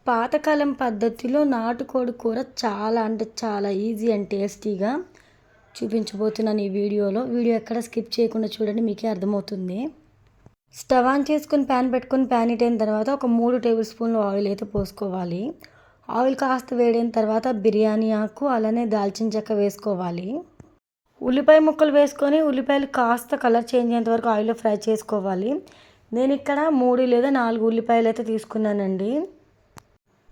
పాతకాలం పద్ధతిలో నాటుకోడి కూర చాలా అంటే చాలా ఈజీ అండ్ టేస్టీగా చూపించబోతున్నాను ఈ వీడియోలో. వీడియో ఎక్కడ స్కిప్ చేయకుండా చూడండి, మీకే అర్థమవుతుంది. స్టవ్ ఆన్ చేసుకుని ప్యాన్ పెట్టుకుని ప్యాన్ హీట్ అయిన తర్వాత ఒక 3 టేబుల్ స్పూన్లు ఆయిల్ అయితే పోసుకోవాలి. ఆయిల్ కాస్త వేడైన తర్వాత బిర్యానీ ఆకు అలానే దాల్చిన చెక్క వేసుకోవాలి. ఉల్లిపాయ ముక్కలు వేసుకొని ఉల్లిపాయలు కాస్త కలర్ చేంజ్ అయ్యేంత వరకు ఆయిల్లో ఫ్రై చేసుకోవాలి. నేను ఇక్కడ 3 లేదా 4 ఉల్లిపాయలు అయితే తీసుకున్నానండి.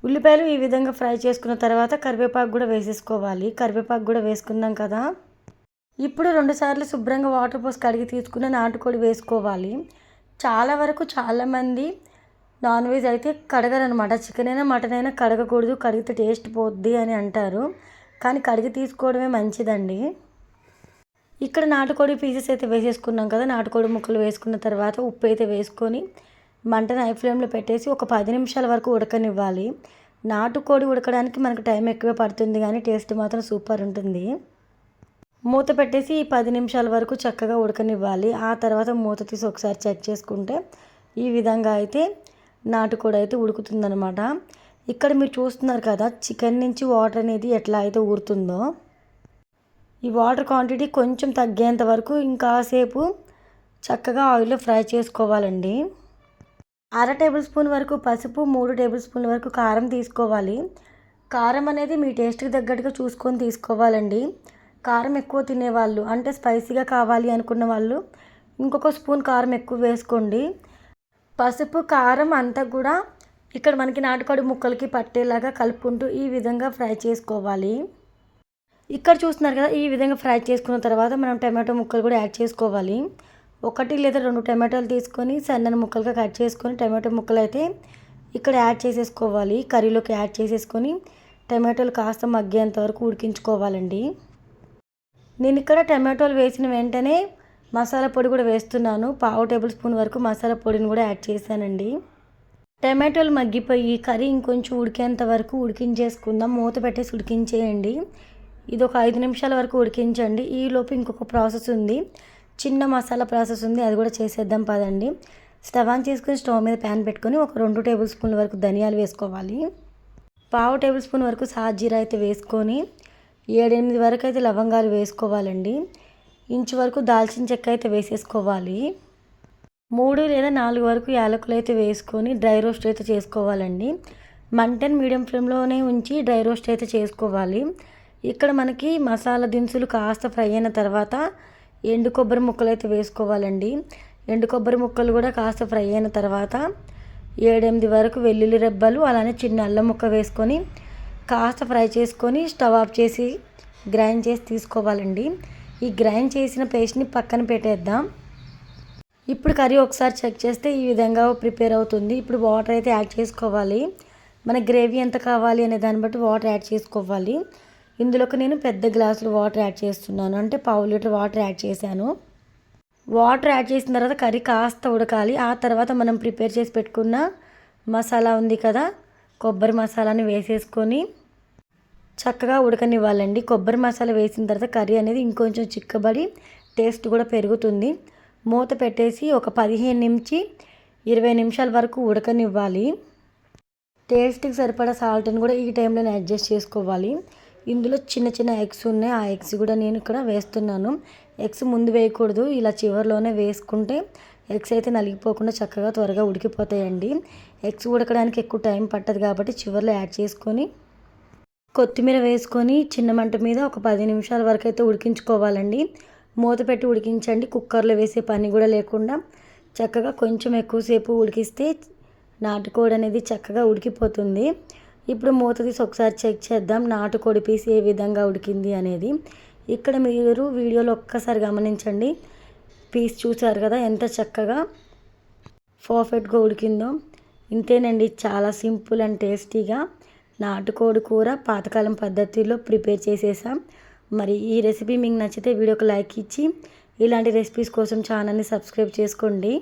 ఉల్లిపాయలు ఈ విధంగా ఫ్రై చేసుకున్న తర్వాత కరివేపాకు కూడా వేసేసుకోవాలి. కరివేపాకు కూడా వేసుకున్నాం కదా. ఇప్పుడు 2 సార్లు శుభ్రంగా వాటర్ పోసి కడిగి తీసుకున్న నాటుకోడి వేసుకోవాలి. చాలామంది నాన్ వెజ్ అయితే కడగరనమాట. చికెన్ అయినా మటన్ అయినా కడగకూడదు, కడిగితే టేస్ట్ పోద్ది అని అంటారు. కానీ కడిగి తీసుకోవడమే మంచిదండి. ఇక్కడ నాటుకోడి పీసెస్ అయితే వేసేసుకున్నాం కదా. నాటుకోడి ముక్కలు వేసుకున్న తర్వాత ఉప్పు అయితే వేసుకొని మంటను హై ఫ్లేమ్లో పెట్టేసి ఒక 10 నిమిషాల వరకు ఉడకనివ్వాలి. నాటుకోడి ఉడకడానికి మనకు టైం ఎక్కువే పడుతుంది, కానీ టేస్ట్ మాత్రం సూపర్ ఉంటుంది. మూత పెట్టేసి ఈ 10 నిమిషాల వరకు చక్కగా ఉడకనివ్వాలి. ఆ తర్వాత మూత తీసి ఒకసారి చెక్ చేసుకుంటే ఈ విధంగా అయితే నాటుకోడి అయితే ఉడుకుతుందనమాట. ఇక్కడ మీరు చూస్తున్నారు కదా, చికెన్ నుంచి వాటర్ అనేది ఎట్లా అయితే ఊరుతుందో. ఈ వాటర్ క్వాంటిటీ కొంచెం తగ్గేంత వరకు ఇంకాసేపు చక్కగా ఆయిల్లో ఫ్రై చేసుకోవాలండి. 1/2 టేబుల్ స్పూన్ వరకు పసుపు, 3 టేబుల్ స్పూన్ల వరకు కారం తీసుకోవాలి. కారం అనేది మీ టేస్ట్కి తగ్గట్టుగా చూసుకొని తీసుకోవాలండి. కారం ఎక్కువ తినేవాళ్ళు, అంటే స్పైసీగా కావాలి అనుకున్న వాళ్ళు ఇంకొక స్పూన్ కారం ఎక్కువ వేసుకోండి. పసుపు కారం అంతా కూడా ఇక్కడ మనకి నాటుకోడి ముక్కలకి పట్టేలాగా కలుపుకుంటూ ఈ విధంగా ఫ్రై చేసుకోవాలి. ఇక్కడ చూస్తున్నారు కదా, ఈ విధంగా ఫ్రై చేసుకున్న తర్వాత మనం టమాటో ముక్కలు కూడా యాడ్ చేసుకోవాలి. 1 లేదా 2 టమాటాలు తీసుకొని సన్నని ముక్కలుగా కట్ చేసుకొని టమాటో ముక్కలు అయితే ఇక్కడ యాడ్ చేసేసుకోవాలి. కర్రీలోకి యాడ్ చేసేసుకొని టమాటోలు కాస్త మగ్గేంత వరకు ఉడికించుకోవాలండి. నేను ఇక్కడ టమాటోలు వేసిన వెంటనే మసాలా పొడి కూడా వేస్తున్నాను. 1/2 టేబుల్ స్పూన్ వరకు మసాలా పొడిని కూడా యాడ్ చేశానండి. టమాటోలు మగ్గిపోయి కర్రీ ఇంకొంచెం ఉడికేంత వరకు ఉడికించేసుకుందాం. మూత పెట్టేసి ఉడికించేయండి. ఇది ఒక 5 నిమిషాల వరకు ఉడికించండి. ఈలోపు ఇంకొక ప్రాసెస్ ఉంది, చిన్న మసాలా ప్రాసెస్ ఉంది, అది కూడా చేసేద్దాం పదండి. స్టవ్ ఆన్ చేసుకుని స్టవ్ మీద ప్యాన్ పెట్టుకొని ఒక 2 టేబుల్ స్పూన్ల వరకు ధనియాలు వేసుకోవాలి. 1/2 టేబుల్ స్పూన్ వరకు సాజీరా అయితే వేసుకొని 7-8 వరకు అయితే లవంగాలు వేసుకోవాలండి. ఇంచు వరకు దాల్చిన చెక్క అయితే వేసేసుకోవాలి. 3 లేదా 4 వరకు యాలకులు అయితే వేసుకొని డ్రై రోస్ట్ అయితే చేసుకోవాలండి. మంటను మీడియం ఫ్లేమ్లోనే ఉంచి డ్రై రోస్ట్ అయితే చేసుకోవాలి. ఇక్కడ మనకి మసాలా దినుసులు కాస్త ఫ్రై అయిన తర్వాత ఎండు కొబ్బరి ముక్కలు అయితే వేసుకోవాలండి. ఎండు కొబ్బరి ముక్కలు కూడా కాస్త ఫ్రై అయిన తర్వాత 7-8 వరకు వెల్లుల్లి రెబ్బలు అలానే చిన్న అల్లం ముక్క వేసుకొని కాస్త ఫ్రై చేసుకొని స్టవ్ ఆఫ్ చేసి గ్రైండ్ చేసి తీసుకోవాలండి. ఈ గ్రైండ్ చేసిన పేస్ట్ని పక్కన పెట్టేద్దాం. ఇప్పుడు కర్రీ ఒకసారి చెక్ చేస్తే ఈ విధంగా ప్రిపేర్ అవుతుంది. ఇప్పుడు వాటర్ అయితే యాడ్ చేసుకోవాలి. మన గ్రేవీ ఎంత కావాలి అనే దాన్ని బట్టి వాటర్ యాడ్ చేసుకోవాలి. ఇందులోకి నేను పెద్ద గ్లాసులు వాటర్ యాడ్ చేస్తున్నాను, అంటే 1/2 లీటర్ వాటర్ యాడ్ చేశాను. వాటర్ యాడ్ చేసిన తర్వాత కర్రీ కాస్త ఉడకాలి. ఆ తర్వాత మనం ప్రిపేర్ చేసి పెట్టుకున్న మసాలా ఉంది కదా, కొబ్బరి మసాలాని వేసేసుకొని చక్కగా ఉడకనివ్వాలండి. కొబ్బరి మసాలా వేసిన తర్వాత కర్రీ అనేది ఇంకొంచెం చిక్కబడి టేస్ట్ కూడా పెరుగుతుంది. మూత పెట్టేసి ఒక 15 నుంచి 20 నిమిషాల వరకు ఉడకనివ్వాలి. టేస్ట్కి సరిపడా సాల్ట్ని కూడా ఈ టైంలోనే అడ్జస్ట్ చేసుకోవాలి. ఇందులో చిన్న చిన్న ఎగ్స్ ఉన్నాయి, ఆ ఎగ్స్ కూడా నేను ఇక్కడ వేస్తున్నాను. ఎగ్స్ ముందు వేయకూడదు, ఇలా చివరిలోనే వేసుకుంటే ఎగ్స్ అయితే నలిగిపోకుండా చక్కగా త్వరగా ఉడికిపోతాయండి. ఎగ్స్ ఉడకడానికి ఎక్కువ టైం పట్టదు కాబట్టి చివరిలో యాడ్ చేసుకొని కొత్తిమీర వేసుకొని చిన్న మంట మీద ఒక 10 నిమిషాల వరకు అయితే ఉడికించుకోవాలండి. మూత పెట్టి ఉడికించండి. కుక్కర్లో వేసే పని కూడా లేకుండా చక్కగా కొంచెం ఎక్కువసేపు ఉడికిస్తే నాటుకోడి అనేది చక్కగా ఉడికిపోతుంది. ఇప్పుడు మూత తీసి ఒకసారి చెక్ చేద్దాం నాటుకోడి పీస్ ఏ విధంగా ఉడికింది అనేది. ఇక్కడ మీరు వీడియోలో ఒక్కసారి గమనించండి. పీస్ చూసారు కదా ఎంత చక్కగా పర్ఫెక్ట్గా ఉడికిందో. ఇంతేనండి, చాలా సింపుల్ అండ్ టేస్టీగా నాటుకోడి కూర పాతకాలం పద్ధతిలో ప్రిపేర్ చేసేసాం. మరి ఈ రెసిపీ మీకు నచ్చితే వీడియోకి లైక్ ఇచ్చి ఇలాంటి రెసిపీస్ కోసం ఛానల్ని సబ్స్క్రైబ్ చేసుకోండి.